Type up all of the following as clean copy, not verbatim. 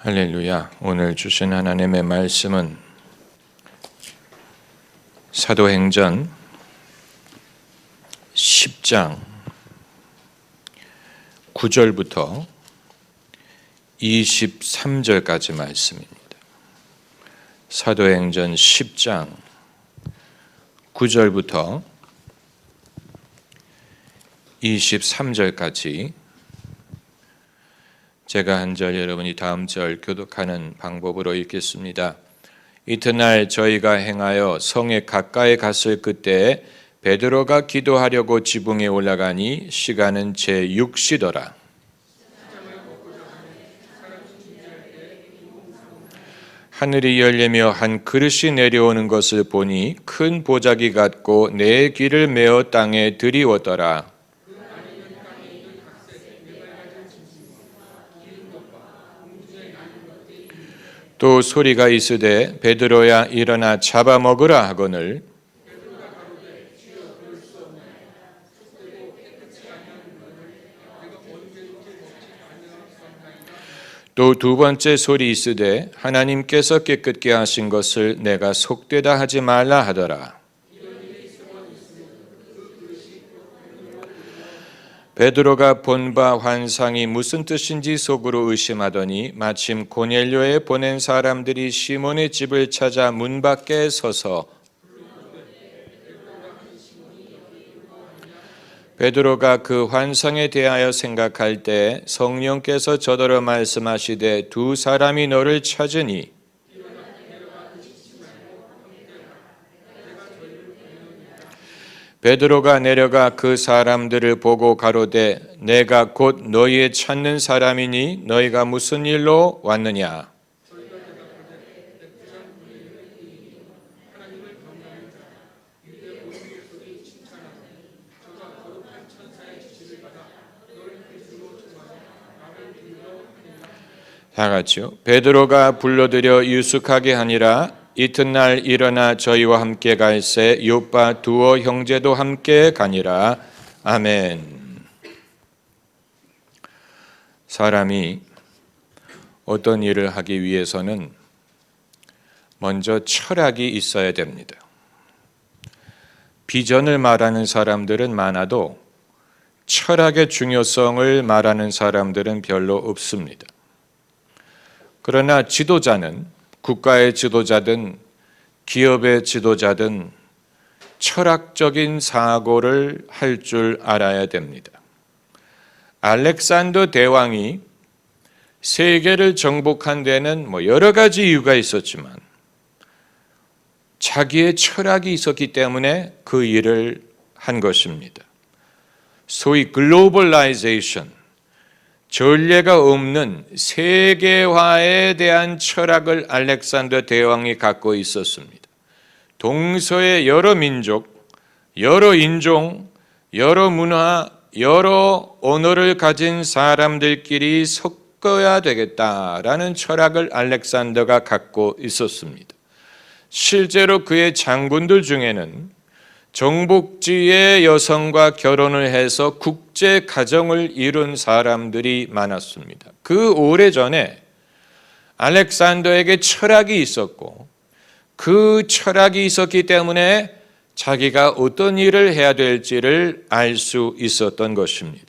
할렐루야. 오늘 주신 하나님의 말씀은 사도행전 10장 9절부터 23절까지 말씀입니다. 사도행전 10장 9절부터 23절까지 제가 한 절, 여러분이 다음 절 교독하는 방법으로 읽겠습니다. 이튿날 저희가 행하여 성에 가까이 갔을 그때 베드로가 기도하려고 지붕에 올라가니 시간은 제6시더라. 하늘이 열리며 한 그릇이 내려오는 것을 보니 큰 보자기 같고 네 귀를 메어 땅에 들이웠더라. 또 소리가 있으되 베드로야 일어나 잡아먹으라 하거늘 또 두 번째 소리 있으되 하나님께서 깨끗게 하신 것을 내가 속되다 하지 말라 하더라. 베드로가 본 바 환상이 무슨 뜻인지 속으로 의심하더니 마침 고넬료에 보낸 사람들이 시몬의 집을 찾아 문 밖에 서서 베드로가 그 환상에 대하여 생각할 때 성령께서 저더러 말씀하시되 두 사람이 너를 찾으니 베드로가 내려가 그 사람들을 보고 가로되 내가 곧 너희의 찾는 사람이니 너희가 무슨 일로 왔느냐. 다 같이요. 베드로가 불러들여 유숙하게 하니라. 이튿날 일어나 저희와 함께 갈새 요빠 두어 형제도 함께 가니라. 아멘. 사람이 어떤 일을 하기 위해서는 먼저 철학이 있어야 됩니다. 비전을 말하는 사람들은 많아도 철학의 중요성을 말하는 사람들은 별로 없습니다. 그러나 지도자는 국가의 지도자든 기업의 지도자든 철학적인 사고를 할 줄 알아야 됩니다. 알렉산더 대왕이 세계를 정복한 데는 여러 가지 이유가 있었지만 자기의 철학이 있었기 때문에 그 일을 한 것입니다. 소위 글로벌라이제이션, 전례가 없는 세계화에 대한 철학을 알렉산더 대왕이 갖고 있었습니다. 동서의 여러 민족, 여러 인종, 여러 문화, 여러 언어를 가진 사람들끼리 섞어야 되겠다라는 철학을 알렉산더가 갖고 있었습니다. 실제로 그의 장군들 중에는 정복지의 여성과 결혼을 해서 국제 가정을 이룬 사람들이 많았습니다. 그 오래전에 알렉산더에게 철학이 있었고 그 철학이 있었기 때문에 자기가 어떤 일을 해야 될지를 알 수 있었던 것입니다.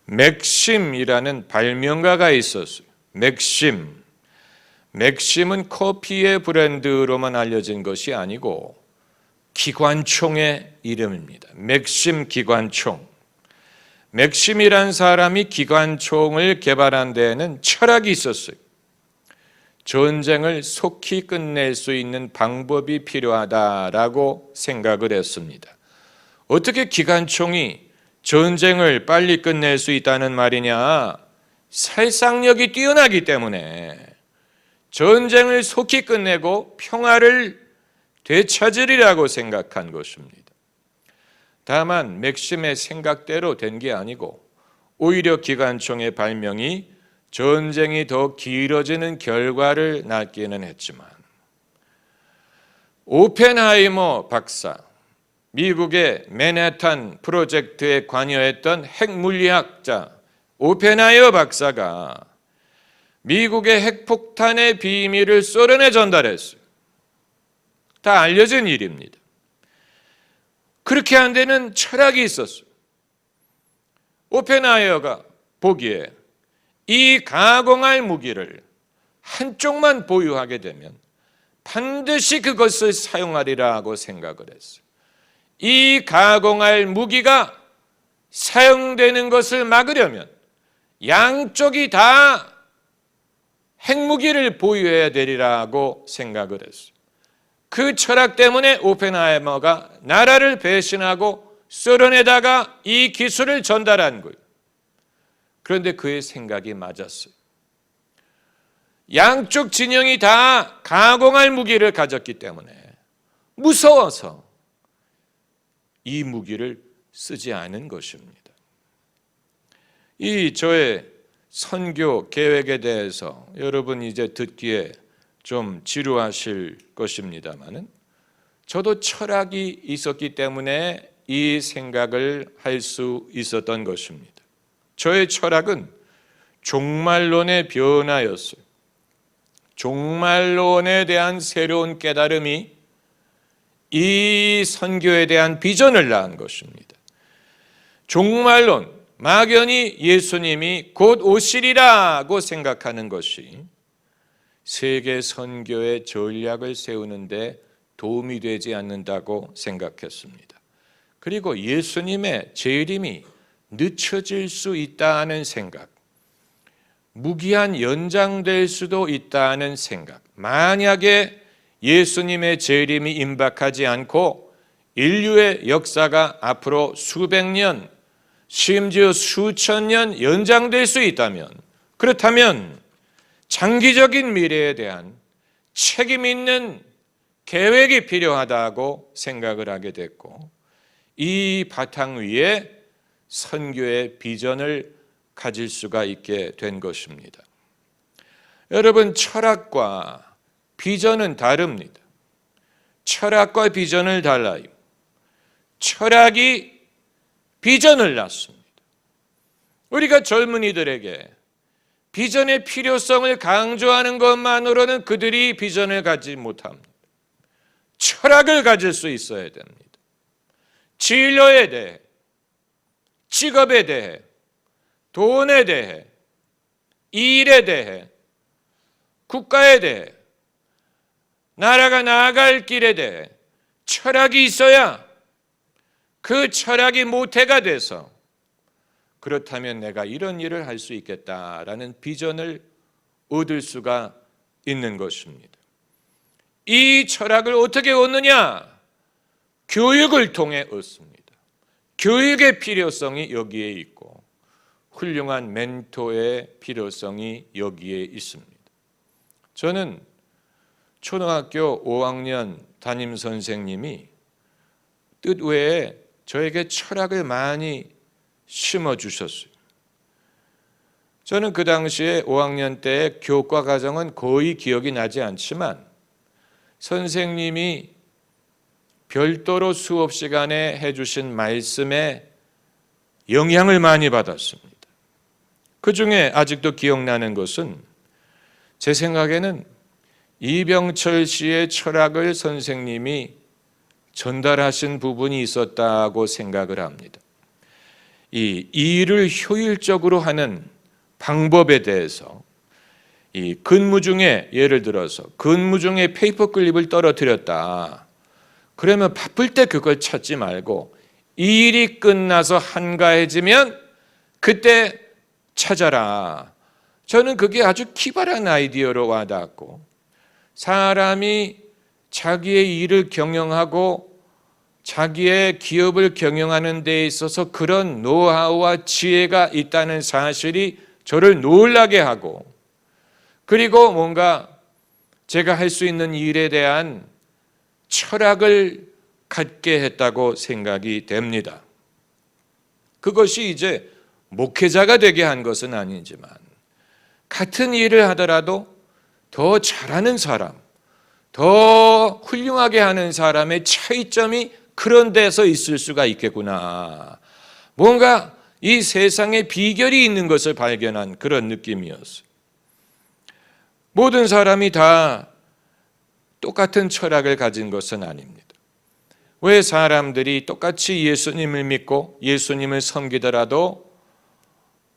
맥심이라는 발명가가 있었어요. 맥심은 커피의 브랜드로만 알려진 것이 아니고 기관총의 이름입니다. 맥심 기관총. 맥심이란 사람이 기관총을 개발한 데에는 철학이 있었어요. 전쟁을 속히 끝낼 수 있는 방법이 필요하다라고 생각을 했습니다. 어떻게 기관총이 전쟁을 빨리 끝낼 수 있다는 말이냐? 살상력이 뛰어나기 때문에 전쟁을 속히 끝내고 평화를 되찾으리라고 생각한 것입니다. 다만 맥심의 생각대로 된 게 아니고 오히려 기관총의 발명이 전쟁이 더 길어지는 결과를 낳기는 했지만 오펜하이머 박사, 미국의 맨해튼 프로젝트에 관여했던 핵물리학자 오펜하이머 박사가 미국의 핵폭탄의 비밀을 소련에 전달했어요. 다 알려진 일입니다. 그렇게 한 데는 철학이 있었어요. 오펜하이어가 보기에 이 가공할 무기를 한쪽만 보유하게 되면 반드시 그것을 사용하리라 하고 생각을 했어요. 이 가공할 무기가 사용되는 것을 막으려면 양쪽이 다 핵무기를 보유해야 되리라고 생각을 했어요. 그 철학 때문에 오펜하이머가 나라를 배신하고 소련에다가 이 기술을 전달한 거예요. 그런데 그의 생각이 맞았어요. 양쪽 진영이 다 가공할 무기를 가졌기 때문에 무서워서 이 무기를 쓰지 않은 것입니다. 이 저의 선교 계획에 대해서 여러분 이제 듣기에 좀 지루하실 것입니다만은 저도 철학이 있었기 때문에 이 생각을 할 수 있었던 것입니다. 저의 철학은 종말론의 변화였어요. 종말론에 대한 새로운 깨달음이 이 선교에 대한 비전을 낳은 것입니다. 종말론, 막연히 예수님이 곧 오시리라고 생각하는 것이 세계 선교의 전략을 세우는데 도움이 되지 않는다고 생각했습니다. 그리고 예수님의 재림이 늦춰질 수 있다는 생각, 무기한 연장될 수도 있다는 생각, 만약에 예수님의 재림이 임박하지 않고 인류의 역사가 앞으로 수백 년, 심지어 수천 년 연장될 수 있다면, 그렇다면 장기적인 미래에 대한 책임 있는 계획이 필요하다고 생각을 하게 됐고, 이 바탕 위에 선교의 비전을 가질 수가 있게 된 것입니다. 여러분, 철학과 비전은 다릅니다. 철학과 비전을 달라요. 철학이 비전을 낳습니다. 우리가 젊은이들에게 비전의 필요성을 강조하는 것만으로는 그들이 비전을 갖지 못합니다. 철학을 가질 수 있어야 됩니다. 진로에 대해, 직업에 대해, 돈에 대해, 일에 대해, 국가에 대해, 나라가 나아갈 길에 대해 철학이 있어야 그 철학이 모태가 돼서 그렇다면 내가 이런 일을 할 수 있겠다라는 비전을 얻을 수가 있는 것입니다. 이 철학을 어떻게 얻느냐? 교육을 통해 얻습니다. 교육의 필요성이 여기에 있고 훌륭한 멘토의 필요성이 여기에 있습니다. 저는 초등학교 5학년 담임 선생님이 뜻외에 저에게 철학을 많이 심어주셨어요. 저는 그 당시에 5학년 때 교과 과정은 거의 기억이 나지 않지만 선생님이 별도로 수업 시간에 해주신 말씀에 영향을 많이 받았습니다. 그 중에 아직도 기억나는 것은 제 생각에는 이병철 씨의 철학을 선생님이 전달하신 부분이 있었다고 생각을 합니다. 이 일을 효율적으로 하는 방법에 대해서 이 근무 중에 예를 들어서 근무 중에 페이퍼 클립을 떨어뜨렸다. 그러면 바쁠 때 그걸 찾지 말고 일이 끝나서 한가해지면 그때 찾아라. 저는 그게 아주 기발한 아이디어로 와닿았고 사람이 자기의 일을 경영하고 자기의 기업을 경영하는 데 있어서 그런 노하우와 지혜가 있다는 사실이 저를 놀라게 하고 그리고 뭔가 제가 할 수 있는 일에 대한 철학을 갖게 했다고 생각이 됩니다. 그것이 이제 목회자가 되게 한 것은 아니지만 같은 일을 하더라도 더 잘하는 사람, 더 훌륭하게 하는 사람의 차이점이 그런 데서 있을 수가 있겠구나. 뭔가 이 세상에 비결이 있는 것을 발견한 그런 느낌이었어요. 모든 사람이 다 똑같은 철학을 가진 것은 아닙니다. 왜 사람들이 똑같이 예수님을 믿고 예수님을 섬기더라도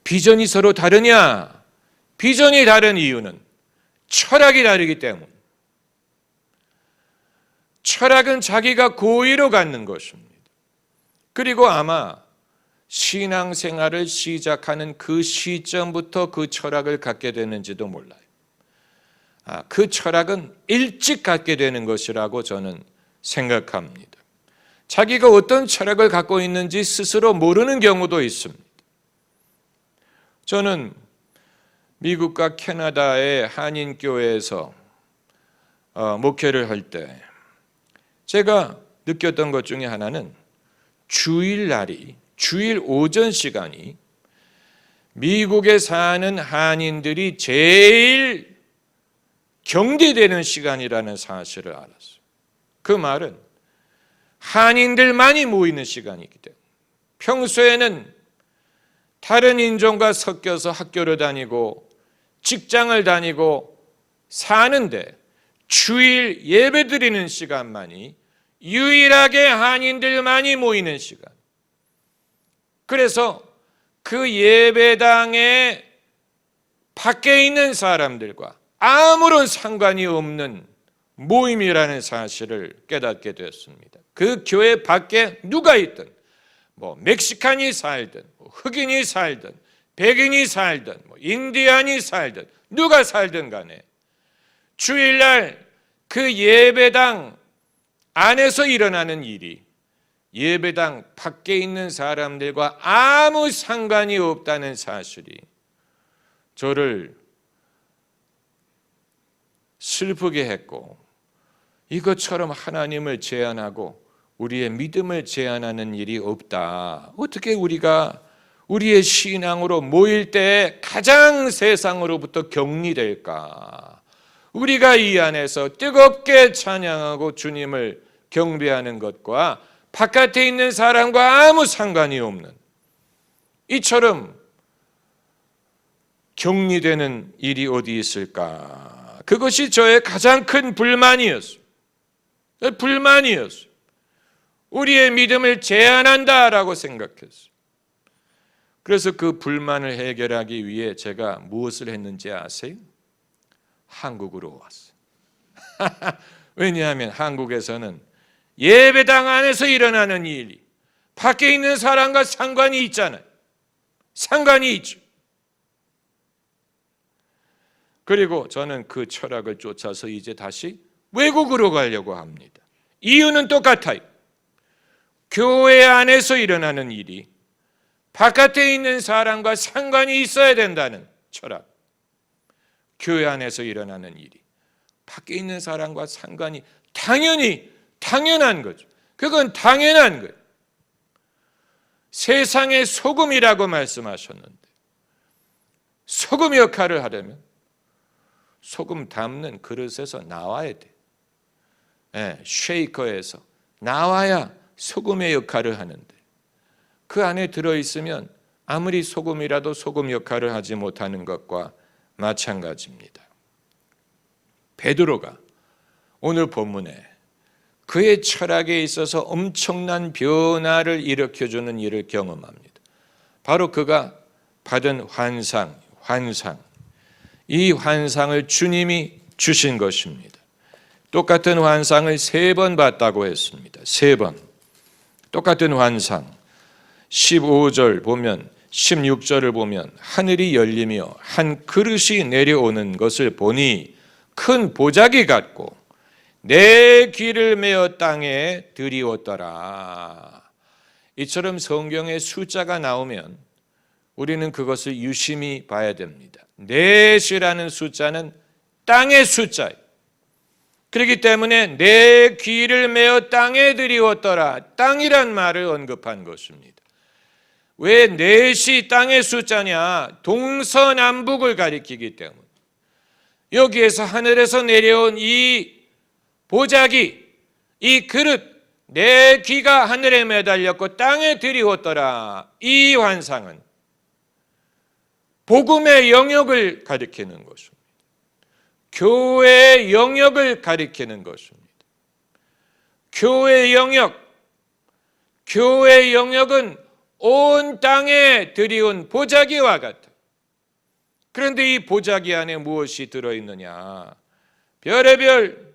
비전이 서로 다르냐? 비전이 다른 이유는 철학이 다르기 때문. 철학은 자기가 고의로 갖는 것입니다. 그리고 아마 신앙생활을 시작하는 그 시점부터 그 철학을 갖게 되는지도 몰라요. 그 철학은 일찍 갖게 되는 것이라고 저는 생각합니다. 자기가 어떤 철학을 갖고 있는지 스스로 모르는 경우도 있습니다. 저는 미국과 캐나다의 한인교회에서 목회를 할 때 제가 느꼈던 것 중에 하나는 주일 오전 시간이 미국에 사는 한인들이 제일 경계되는 시간이라는 사실을 알았어요. 그 말은 한인들만이 모이는 시간이기 때문에 평소에는 다른 인종과 섞여서 학교를 다니고 직장을 다니고 사는데 주일 예배 드리는 시간만이 유일하게 한인들만이 모이는 시간. 그래서 그 예배당에 밖에 있는 사람들과 아무런 상관이 없는 모임이라는 사실을 깨닫게 되었습니다. 그 교회 밖에 누가 있든 멕시칸이 살든 흑인이 살든 백인이 살든 인디안이 살든 누가 살든 간에 주일날 그 예배당 안에서 일어나는 일이 예배당 밖에 있는 사람들과 아무 상관이 없다는 사실이 저를 슬프게 했고, 이것처럼 하나님을 제한하고 우리의 믿음을 제한하는 일이 없다. 어떻게 우리가 우리의 신앙으로 모일 때 가장 세상으로부터 격리될까? 우리가 이 안에서 뜨겁게 찬양하고 주님을 경배하는 것과 바깥에 있는 사람과 아무 상관이 없는 이처럼 격리되는 일이 어디 있을까? 그것이 저의 가장 큰 불만이었어요. 우리의 믿음을 제한한다라고 생각했어요. 그래서 그 불만을 해결하기 위해 제가 무엇을 했는지 아세요? 한국으로 왔어요. 왜냐하면 한국에서는 예배당 안에서 일어나는 일이 밖에 있는 사람과 상관이 있잖아요. 상관이 있죠. 그리고 저는 그 철학을 쫓아서 이제 다시 외국으로 가려고 합니다. 이유는 똑같아요. 교회 안에서 일어나는 일이 바깥에 있는 사람과 상관이 있어야 된다는 철학. 교회 안에서 일어나는 일이 밖에 있는 사람과 상관이 당연한 거죠. 그건 당연한 거예요. 세상의 소금이라고 말씀하셨는데 소금 역할을 하려면 소금 담는 그릇에서 나와야 돼. 쉐이커에서 나와야 소금의 역할을 하는데 그 안에 들어있으면 아무리 소금이라도 소금 역할을 하지 못하는 것과 마찬가지입니다. 베드로가 오늘 본문에 그의 철학에 있어서 엄청난 변화를 일으켜주는 일을 경험합니다. 바로 그가 받은 환상. 이 환상을 주님이 주신 것입니다. 똑같은 환상을 3번 봤다고 했습니다. 3번. 똑같은 환상. 15절 보면 16절을 보면 하늘이 열리며 한 그릇이 내려오는 것을 보니 큰 보자기 같고 내 귀를 메어 땅에 들이웠더라. 이처럼 성경에 숫자가 나오면 우리는 그것을 유심히 봐야 됩니다. 넷이라는 숫자는 땅의 숫자예요. 그렇기 때문에 내 귀를 메어 땅에 들이웠더라. 땅이란 말을 언급한 것입니다. 왜 넷이 땅의 숫자냐? 동서남북을 가리키기 때문에 여기에서 하늘에서 내려온 이 보자기, 이 그릇, 내 귀가 하늘에 매달렸고 땅에 들이웠더라. 이 환상은 복음의 영역을 가리키는 것입니다. 교회의 영역을 가리키는 것입니다. 교회의 영역, 교회의 영역은 온 땅에 들이온 보자기와 같아. 그런데 이 보자기 안에 무엇이 들어있느냐? 별의별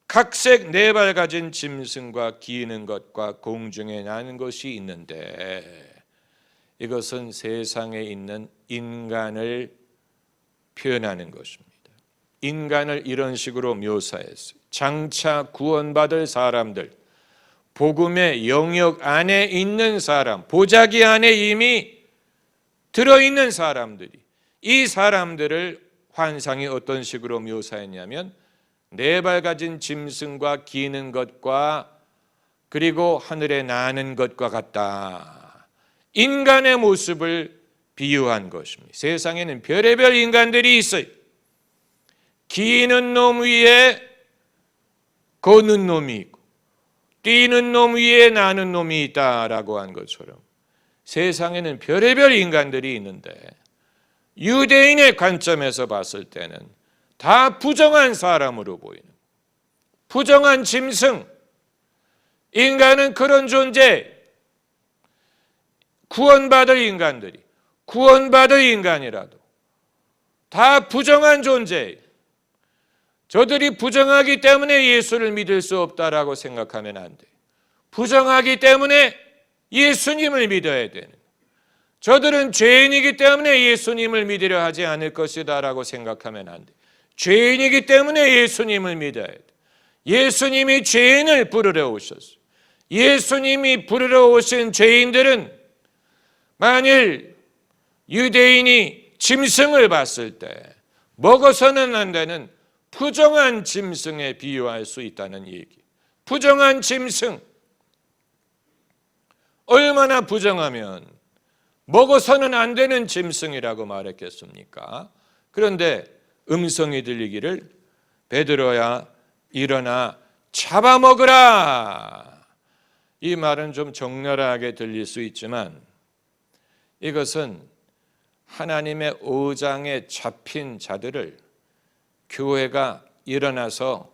각색 네 발 가진 짐승과 기는 것과 공중에 나는 것이 있는데, 이것은 세상에 있는 인간을 표현하는 것입니다. 인간을 이런 식으로 묘사했어요. 장차 구원받을 사람들, 복음의 영역 안에 있는 사람, 보자기 안에 이미 들어있는 사람들이, 이 사람들을 환상이 어떤 식으로 묘사했냐면 네 발 가진 짐승과 기는 것과 그리고 하늘에 나는 것과 같다. 인간의 모습을 비유한 것입니다. 세상에는 별의별 인간들이 있어요. 기는 놈 위에 걷는 놈이 있고 뛰는 놈 위에 나는 놈이 있다라고 한 것처럼 세상에는 별의별 인간들이 있는데 유대인의 관점에서 봤을 때는 다 부정한 사람으로 보이는, 부정한 짐승. 인간은 그런 존재, 구원받을 인간들이, 구원받을 인간이라도 다 부정한 존재. 저들이 부정하기 때문에 예수를 믿을 수 없다라고 생각하면 안 돼. 부정하기 때문에 예수님을 믿어야 되는, 저들은 죄인이기 때문에 예수님을 믿으려 하지 않을 것이다라고 생각하면 안 돼. 죄인이기 때문에 예수님을 믿어야 돼. 예수님이 죄인을 부르러 오셨어. 예수님이 부르러 오신 죄인들은 만일 유대인이 짐승을 봤을 때 먹어서는 안 되는 부정한 짐승에 비유할 수 있다는 얘기. 부정한 짐승. 얼마나 부정하면 먹어서는 안 되는 짐승이라고 말했겠습니까? 그런데 음성이 들리기를 베드로야 일어나 잡아먹으라. 이 말은 좀 적나라하게 들릴 수 있지만 이것은 하나님의 오장에 잡힌 자들을 교회가 일어나서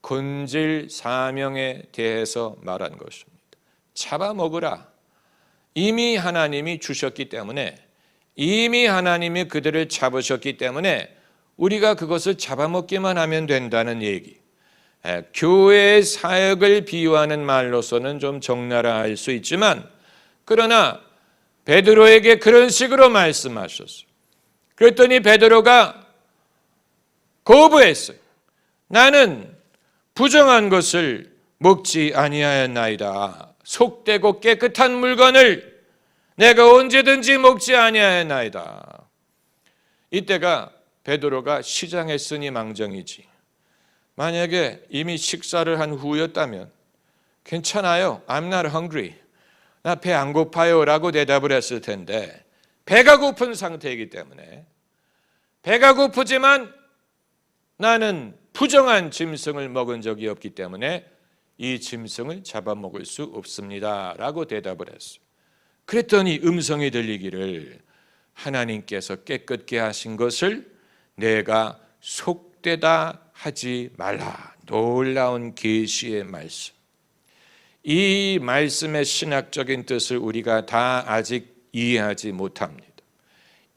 건질 사명에 대해서 말한 것입니다. 잡아먹으라. 이미 하나님이 주셨기 때문에, 이미 하나님이 그들을 잡으셨기 때문에 우리가 그것을 잡아먹기만 하면 된다는 얘기. 교회의 사역을 비유하는 말로서는 좀 적나라할 수 있지만 그러나 베드로에게 그런 식으로 말씀하셨어요. 그랬더니 베드로가 거부했어요. 나는 부정한 것을 먹지 아니하였나이다. 속되고 깨끗한 물건을 내가 언제든지 먹지 아니하였나이다. 이때가 베드로가 시장했으니 망정이지. 만약에 이미 식사를 한 후였다면 괜찮아요. I'm not hungry. 나 배 안 고파요 라고 대답을 했을 텐데 배가 고픈 상태이기 때문에, 배가 고프지만 나는 부정한 짐승을 먹은 적이 없기 때문에 이 짐승을 잡아먹을 수 없습니다 라고 대답을 했어요. 그랬더니 음성이 들리기를 하나님께서 깨끗게 하신 것을 내가 속되다 하지 말라. 놀라운 계시의 말씀. 이 말씀의 신학적인 뜻을 우리가 다 아직 이해하지 못합니다.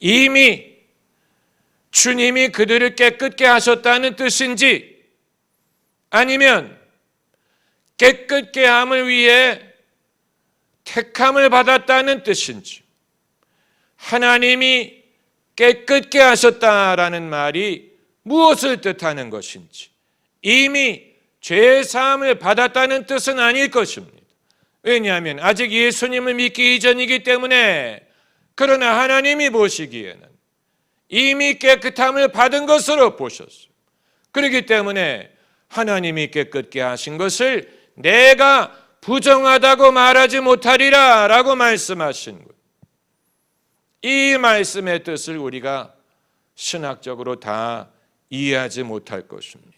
이미 주님이 그들을 깨끗게 하셨다는 뜻인지 아니면 깨끗게 함을 위해 택함을 받았다는 뜻인지, 하나님이 깨끗게 하셨다라는 말이 무엇을 뜻하는 것인지, 이미 죄사함을 받았다는 뜻은 아닐 것입니다. 왜냐하면 아직 예수님을 믿기 이전이기 때문에. 그러나 하나님이 보시기에는 이미 깨끗함을 받은 것으로 보셨어요. 그렇기 때문에 하나님이 깨끗게 하신 것을 내가 부정하다고 말하지 못하리라 라고 말씀하신 거예요. 이 말씀의 뜻을 우리가 신학적으로 다 이해하지 못할 것입니다.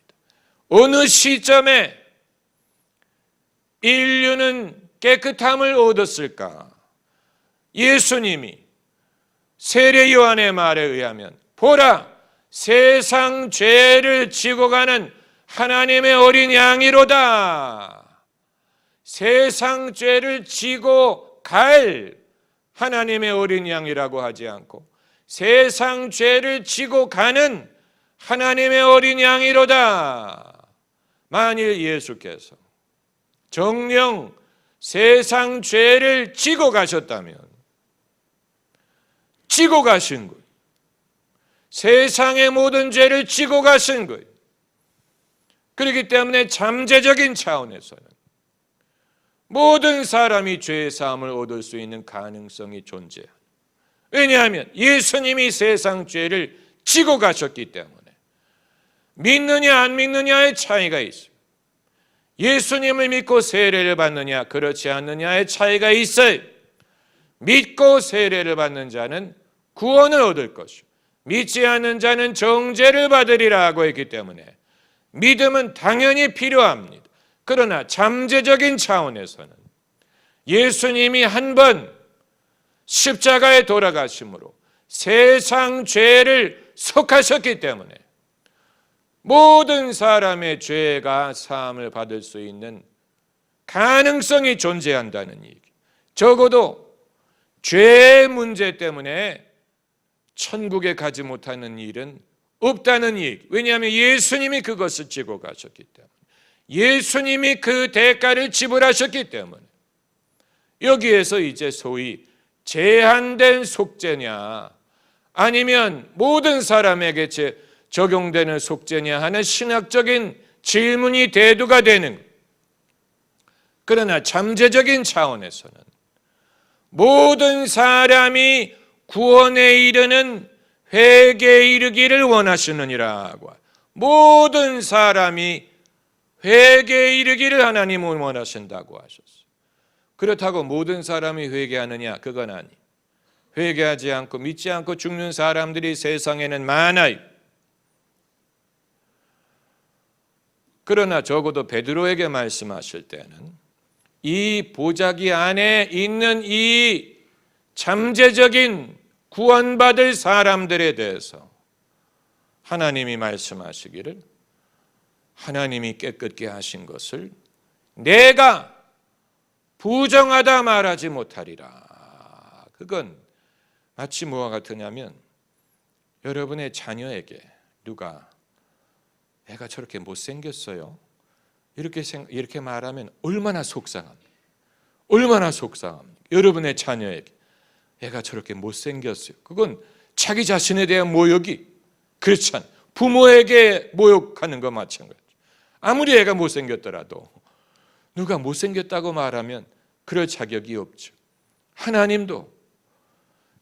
어느 시점에 인류는 깨끗함을 얻었을까? 예수님이 세례 요한의 말에 의하면 보라, 세상 죄를 지고 가는 하나님의 어린 양이로다. 세상 죄를 지고 갈 하나님의 어린 양이라고 하지 않고 세상 죄를 지고 가는 하나님의 어린 양이로다. 만일 예수께서 정녕 세상 죄를 지고 가셨다면, 지고 가신 거예요. 세상의 모든 죄를 지고 가신 거예요. 그렇기 때문에 잠재적인 차원에서는 모든 사람이 죄의 사함을 얻을 수 있는 가능성이 존재해요. 왜냐하면 예수님이 세상 죄를 지고 가셨기 때문에 믿느냐 안 믿느냐의 차이가 있어요. 예수님을 믿고 세례를 받느냐 그렇지 않느냐의 차이가 있어요. 믿고 세례를 받는 자는 구원을 얻을 것이고 믿지 않는 자는 정죄를 받으리라 하고 있기 때문에 믿음은 당연히 필요합니다. 그러나 잠재적인 차원에서는 예수님이 한 번 십자가에 돌아가심으로 세상 죄를 속하셨기 때문에 모든 사람의 죄가 사함을 받을 수 있는 가능성이 존재한다는 얘기. 적어도 죄의 문제 때문에 천국에 가지 못하는 일은 없다는 얘기. 왜냐하면 예수님이 그것을 지고 가셨기 때문에, 예수님이 그 대가를 지불하셨기 때문에 여기에서 이제 소위 제한된 속죄냐 아니면 모든 사람에게 적용되는 속죄냐 하는 신학적인 질문이 대두가 되는 거예요. 그러나 잠재적인 차원에서는 모든 사람이 구원에 이르는 회개에 이르기를 원하시느니라고. 모든 사람이 회개에 이르기를 하나님은 원하신다고 하셨어요. 그렇다고 모든 사람이 회개하느냐? 그건 아니. 회개하지 않고 믿지 않고 죽는 사람들이 세상에는 많아요. 그러나 적어도 베드로에게 말씀하실 때는 이 보자기 안에 있는 이 잠재적인 구원받을 사람들에 대해서 하나님이 말씀하시기를 하나님이 깨끗게 하신 것을 내가 부정하다 말하지 못하리라. 그건 마치 뭐와 같으냐면 여러분의 자녀에게 누가 애가 저렇게 못생겼어요 이렇게 말하면 얼마나 속상합니까? 얼마나 속상합니까? 여러분의 자녀에게 애가 저렇게 못생겼어요. 그건 자기 자신에 대한 모욕이, 그렇지 않아요. 부모에게 모욕하는 것 마찬가지죠. 아무리 애가 못생겼더라도 누가 못생겼다고 말하면 그럴 자격이 없죠. 하나님도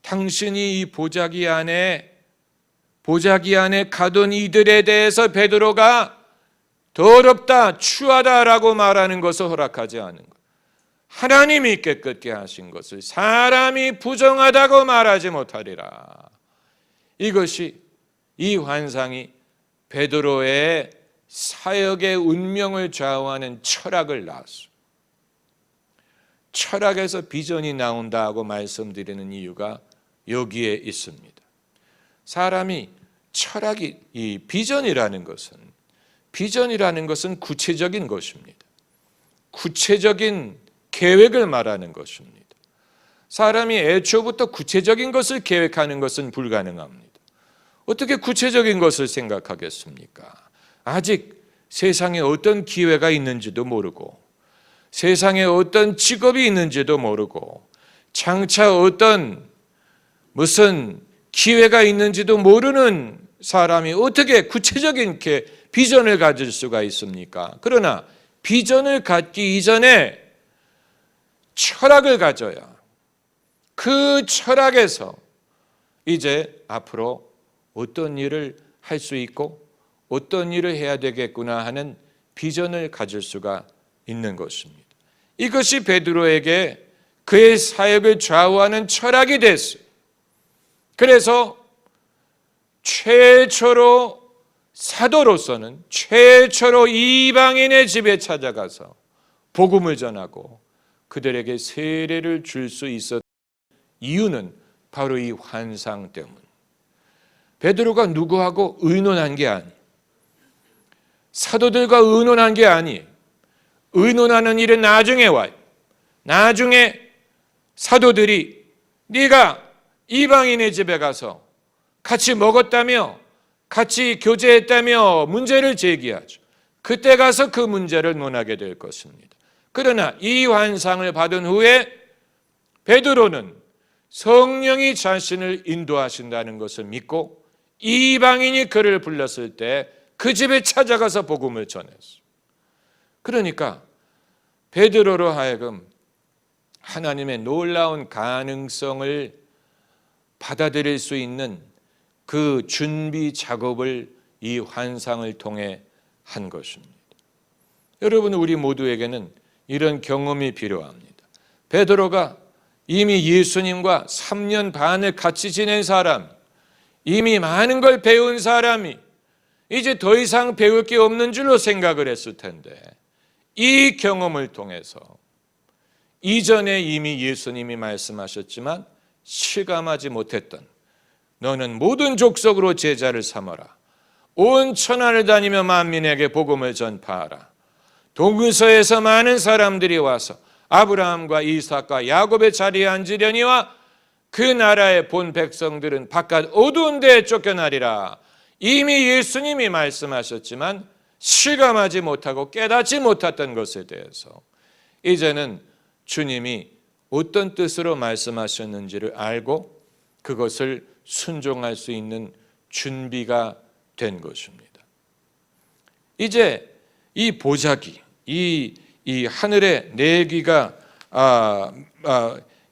당신이 이 보자기 안에 가둔 이들에 대해서 베드로가 더럽다, 추하다라고 말하는 것을 허락하지 않은 것. 하나님이 깨끗게 하신 것을 사람이 부정하다고 말하지 못하리라. 이것이, 이 환상이 베드로의 사역의 운명을 좌우하는 철학을 낳았어요. 철학에서 비전이 나온다고 말씀드리는 이유가 여기에 있습니다. 사람이 철학이, 이 비전이라는 것은 구체적인 것입니다. 구체적인 계획을 말하는 것입니다. 사람이 애초부터 구체적인 것을 계획하는 것은 불가능합니다. 어떻게 구체적인 것을 생각하겠습니까? 아직 세상에 어떤 기회가 있는지도 모르고 세상에 어떤 직업이 있는지도 모르고 장차 어떤 무슨 기회가 있는지도 모르는 사람이 어떻게 구체적인 비전을 가질 수가 있습니까? 그러나 비전을 갖기 이전에 철학을 가져야 그 철학에서 이제 앞으로 어떤 일을 할 수 있고 어떤 일을 해야 되겠구나 하는 비전을 가질 수가 있는 것입니다. 이것이 베드로에게 그의 사역을 좌우하는 철학이 됐어요. 그래서 최초로 사도로서는 최초로 이방인의 집에 찾아가서 복음을 전하고 그들에게 세례를 줄 수 있었던 이유는 바로 이 환상 때문. 베드로가 누구하고 의논한 게 아니에요. 사도들과 의논한 게 아니에요. 의논하는 일은 나중에 와요. 나중에 사도들이 네가 이방인의 집에 가서 같이 먹었다며 같이 교제했다며 문제를 제기하죠. 그때 가서 그 문제를 논하게 될 것입니다. 그러나 이 환상을 받은 후에 베드로는 성령이 자신을 인도하신다는 것을 믿고 이방인이 그를 불렀을 때 그 집에 찾아가서 복음을 전했어요. 그러니까 베드로로 하여금 하나님의 놀라운 가능성을 받아들일 수 있는 그 준비 작업을 이 환상을 통해 한 것입니다. 여러분, 우리 모두에게는 이런 경험이 필요합니다. 베드로가 이미 예수님과 3년 반을 같이 지낸 사람, 이미 많은 걸 배운 사람이 이제 더 이상 배울 게 없는 줄로 생각을 했을 텐데, 이 경험을 통해서 이전에 이미 예수님이 말씀하셨지만 실감하지 못했던 너는 모든 족속으로 제자를 삼아라. 온 천하를 다니며 만민에게 복음을 전파하라. 동서에서 많은 사람들이 와서 아브라함과 이삭과 야곱의 자리에 앉으려니와 그 나라의 본 백성들은 바깥 어두운 데에 쫓겨나리라. 이미 예수님이 말씀하셨지만 실감하지 못하고 깨닫지 못했던 것에 대해서 이제는 주님이 어떤 뜻으로 말씀하셨는지를 알고 그것을 순종할 수 있는 준비가 된 것입니다. 이제 이 보자기, 이 하늘의 네 귀가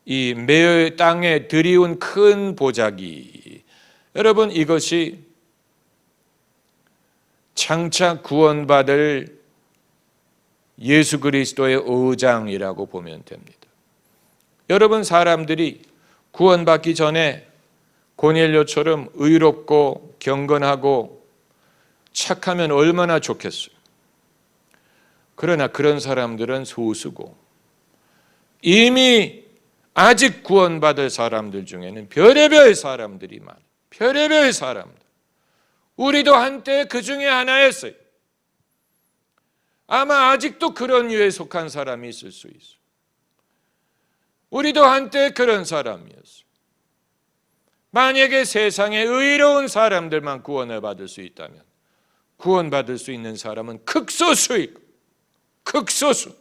이 매의 땅에 들이운 큰 보자기, 여러분, 이것이 장차 구원받을 예수 그리스도의 의장이라고 보면 됩니다. 여러분, 사람들이 구원받기 전에 고넬료처럼 의롭고 경건하고 착하면 얼마나 좋겠어요. 그러나 그런 사람들은 소수고 이미 아직 구원받을 사람들 중에는 별의별 사람들이 많아요. 별의별 사람들. 우리도 한때 그 중에 하나였어요. 아마 아직도 그런 류에 속한 사람이 있을 수 있어요. 우리도 한때 그런 사람이었어요. 만약에 세상에 의로운 사람들만 구원을 받을 수 있다면 구원받을 수 있는 사람은 극소수이고 극소수.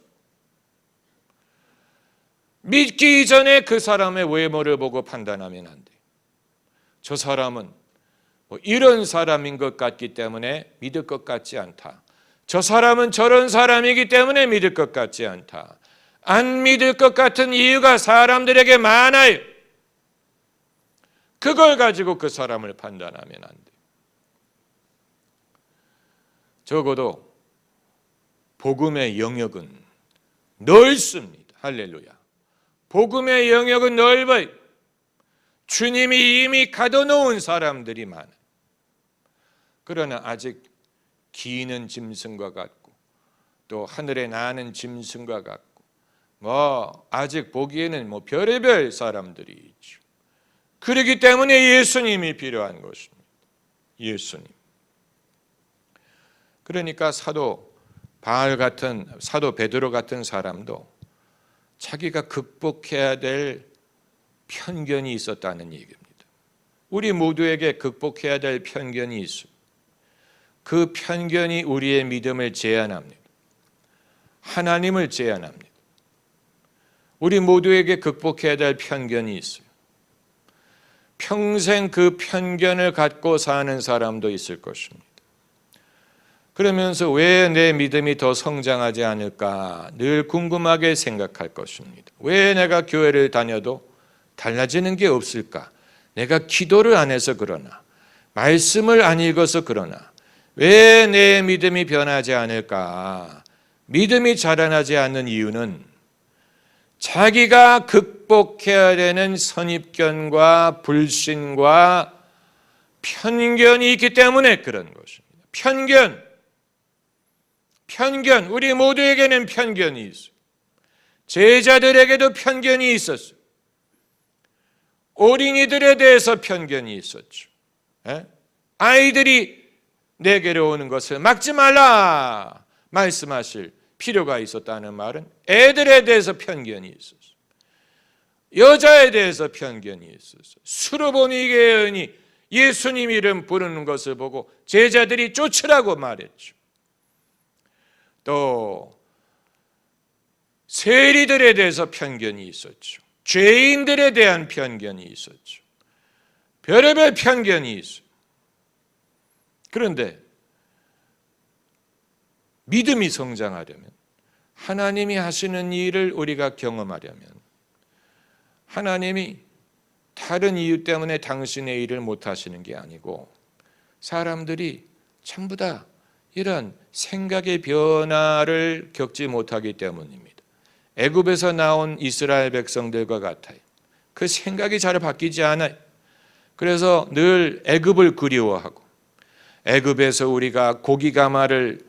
믿기 이전에 그 사람의 외모를 보고 판단하면 안 돼요. 저 사람은 이런 사람인 것 같기 때문에 믿을 것 같지 않다. 저 사람은 저런 사람이기 때문에 믿을 것 같지 않다. 안 믿을 것 같은 이유가 사람들에게 많아요. 그걸 가지고 그 사람을 판단하면 안 돼요. 적어도 복음의 영역은 넓습니다. 할렐루야. 복음의 영역은 넓어요. 주님이 이미 가둬놓은 사람들이 많아요. 그러나 아직 기는 짐승과 같고 또 하늘에 나는 짐승과 같고 아직 보기에는 별의별 사람들이 있죠. 그렇기 때문에 예수님이 필요한 것입니다. 예수님. 그러니까 사도 베드로 같은 사람도 자기가 극복해야 될 편견이 있었다는 얘기입니다. 우리 모두에게 극복해야 될 편견이 있습니다. 그 편견이 우리의 믿음을 제한합니다. 하나님을 제한합니다. 우리 모두에게 극복해야 될 편견이 있어요. 평생 그 편견을 갖고 사는 사람도 있을 것입니다. 그러면서 왜 내 믿음이 더 성장하지 않을까 늘 궁금하게 생각할 것입니다. 왜 내가 교회를 다녀도 달라지는 게 없을까? 내가 기도를 안 해서 그러나, 말씀을 안 읽어서 그러나, 왜 내 믿음이 변하지 않을까? 믿음이 자라나지 않는 이유는 자기가 극복해야 되는 선입견과 불신과 편견이 있기 때문에 그런 것입니다. 편견, 우리 모두에게는 편견이 있어요. 제자들에게도 편견이 있었어요. 어린이들에 대해서 편견이 있었죠. 아이들이 내게로 오는 것을 막지 말라 말씀하실 필요가 있었다는 말은 애들에 대해서 편견이 있었어요. 여자에 대해서 편견이 있었어요. 수르보니게인이 예수님 이름 부르는 것을 보고 제자들이 쫓으라고 말했죠. 또 세리들에 대해서 편견이 있었죠. 죄인들에 대한 편견이 있었죠. 별의별 편견이 있어요. 그런데 믿음이 성장하려면, 하나님이 하시는 일을 우리가 경험하려면, 하나님이 다른 이유 때문에 당신의 일을 못 하시는 게 아니고 사람들이 전부 다 이런 생각의 변화를 겪지 못하기 때문입니다. 애굽에서 나온 이스라엘 백성들과 같아요. 그 생각이 잘 바뀌지 않아요. 그래서 늘 애굽을 그리워하고, 애굽에서 우리가 고기 가마를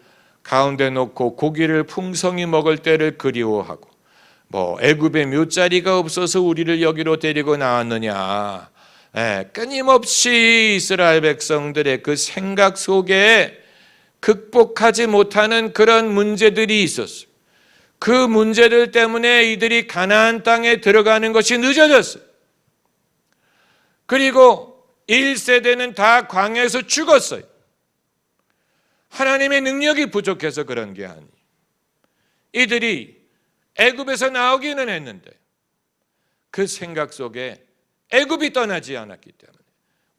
가운데 놓고 고기를 풍성히 먹을 때를 그리워하고, 애굽에 묫자리가 없어서 우리를 여기로 데리고 나왔느냐, 끊임없이 이스라엘 백성들의 그 생각 속에 극복하지 못하는 그런 문제들이 있었어요. 그 문제들 때문에 이들이 가나안 땅에 들어가는 것이 늦어졌어요. 그리고 1세대는 다 광야에서 죽었어요. 하나님의 능력이 부족해서 그런 게 아니에요. 이들이 애굽에서 나오기는 했는데 그 생각 속에 애굽이 떠나지 않았기 때문에,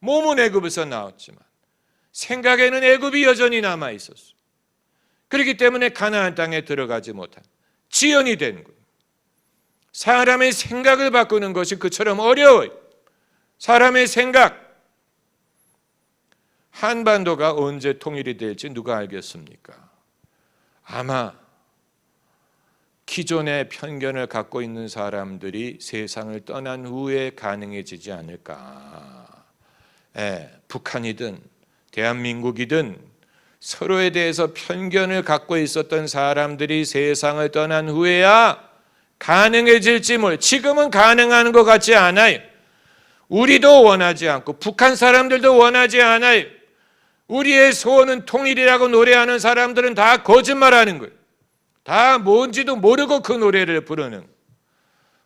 몸은 애굽에서 나왔지만 생각에는 애굽이 여전히 남아 있었어요. 그렇기 때문에 가나안 땅에 들어가지 못한 지연이 된 거예요. 사람의 생각을 바꾸는 것이 그처럼 어려워요. 사람의 생각. 한반도가 언제 통일이 될지 누가 알겠습니까? 아마 기존의 편견을 갖고 있는 사람들이 세상을 떠난 후에 가능해지지 않을까. 북한이든 대한민국이든 서로에 대해서 편견을 갖고 있었던 사람들이 세상을 떠난 후에야 가능해질지 몰라요. 지금은 가능한 것 같지 않아요. 우리도 원하지 않고 북한 사람들도 원하지 않아요. 우리의 소원은 통일이라고 노래하는 사람들은 다 거짓말하는 거예요. 다 뭔지도 모르고 그 노래를 부르는.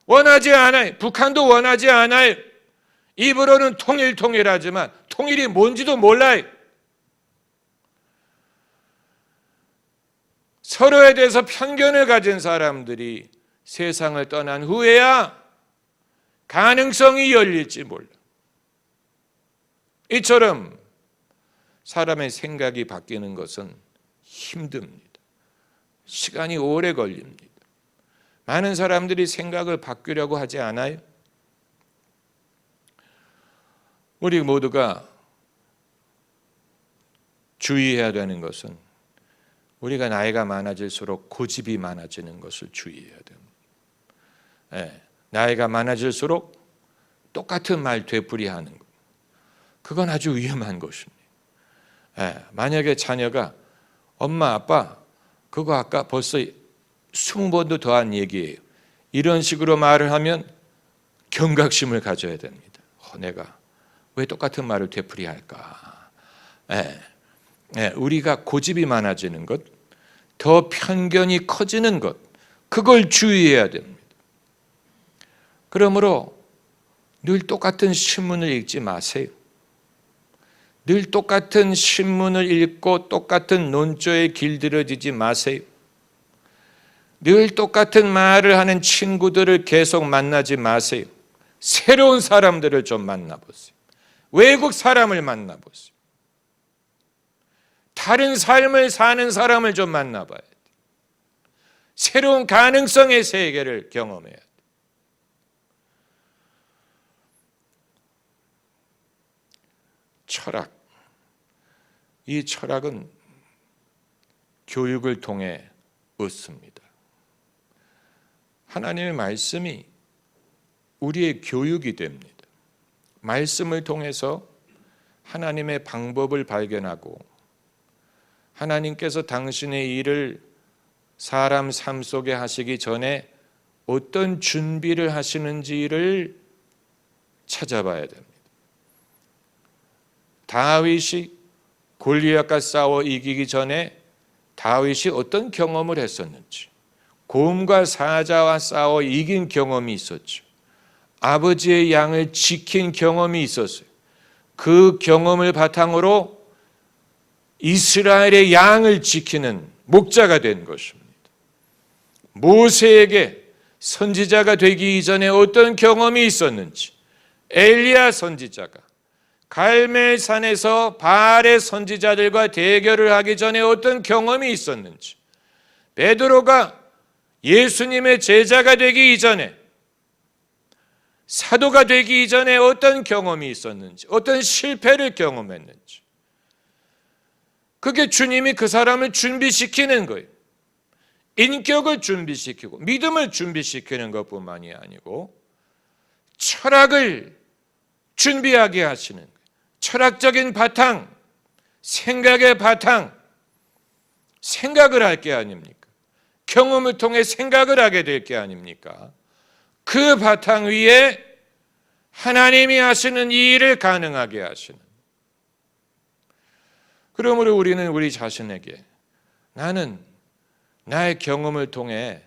원하지 않아요. 북한도 원하지 않아요. 입으로는 통일하지만 통일이 뭔지도 몰라요. 서로에 대해서 편견을 가진 사람들이 세상을 떠난 후에야 가능성이 열릴지 몰라. 이처럼 사람의 생각이 바뀌는 것은 힘듭니다. 시간이 오래 걸립니다. 많은 사람들이 생각을 바꾸려고 하지 않아요? 우리 모두가 주의해야 되는 것은 우리가 나이가 많아질수록 고집이 많아지는 것을 주의해야 됩니다. 나이가 많아질수록 똑같은 말 되풀이하는 것, 그건 아주 위험한 것입니다. 만약에 자녀가 엄마 아빠 그거 아까 벌써 20번도 더 한 얘기예요, 이런 식으로 말을 하면 경각심을 가져야 됩니다. 내가 왜 똑같은 말을 되풀이할까? 우리가 고집이 많아지는 것, 더 편견이 커지는 것, 그걸 주의해야 됩니다. 그러므로 늘 똑같은 신문을 읽지 마세요. 늘 똑같은 신문을 읽고 똑같은 논조에 길들여지지 마세요. 늘 똑같은 말을 하는 친구들을 계속 만나지 마세요. 새로운 사람들을 좀 만나보세요. 외국 사람을 만나보세요. 다른 삶을 사는 사람을 좀 만나봐야 돼요. 새로운 가능성의 세계를 경험해야 돼요. 철학. 이 철학은 교육을 통해 얻습니다. 하나님의 말씀이 우리의 교육이 됩니다. 말씀을 통해서 하나님의 방법을 발견하고 하나님께서 당신의 일을 사람 삶 속에 하시기 전에 어떤 준비를 하시는지를 찾아봐야 됩니다. 다윗이 골리앗과 싸워 이기기 전에 다윗이 어떤 경험을 했었는지, 곰과 사자와 싸워 이긴 경험이 있었죠. 아버지의 양을 지킨 경험이 있었어요. 그 경험을 바탕으로 이스라엘의 양을 지키는 목자가 된 것입니다. 모세에게 선지자가 되기 이전에 어떤 경험이 있었는지, 엘리야 선지자가 갈멜산에서 바알의 선지자들과 대결을 하기 전에 어떤 경험이 있었는지, 베드로가 예수님의 제자가 되기 이전에, 사도가 되기 이전에 어떤 경험이 있었는지, 어떤 실패를 경험했는지, 그게 주님이 그 사람을 준비시키는 거예요. 인격을 준비시키고 믿음을 준비시키는 것뿐만이 아니고 철학을 준비하게 하시는 거예요. 철학적인 바탕, 생각의 바탕, 생각을 할 게 아닙니까? 경험을 통해 생각을 하게 될 게 아닙니까? 그 바탕 위에 하나님이 하시는 이 일을 가능하게 하시는. 그러므로 우리는 우리 자신에게 나는 나의 경험을 통해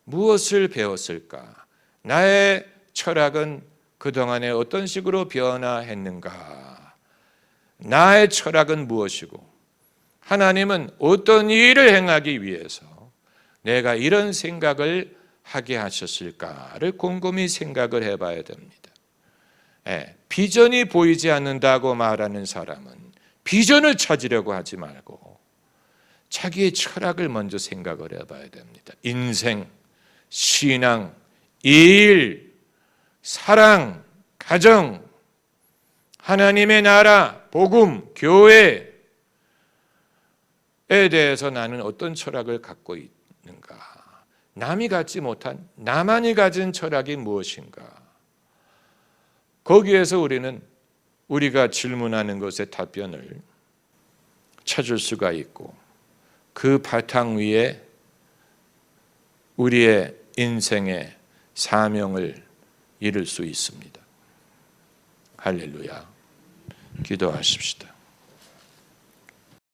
무엇을 배웠을까? 나의 철학은 그동안에 어떤 식으로 변화했는가? 나의 철학은 무엇이고 하나님은 어떤 일을 행하기 위해서 내가 이런 생각을 하게 하셨을까를 곰곰이 생각을 해봐야 됩니다. 비전이 보이지 않는다고 말하는 사람은 비전을 찾으려고 하지 말고 자기의 철학을 먼저 생각을 해봐야 됩니다. 인생, 신앙, 일, 사랑, 가정, 하나님의 나라, 복음, 교회에 대해서 나는 어떤 철학을 갖고 있는가? 남이 갖지 못한, 나만이 가진 철학이 무엇인가? 거기에서 우리는 우리가 질문하는 것의 답변을 찾을 수가 있고 그 바탕 위에 우리의 인생의 사명을 이룰 수 있습니다. 할렐루야. 기도하십시다.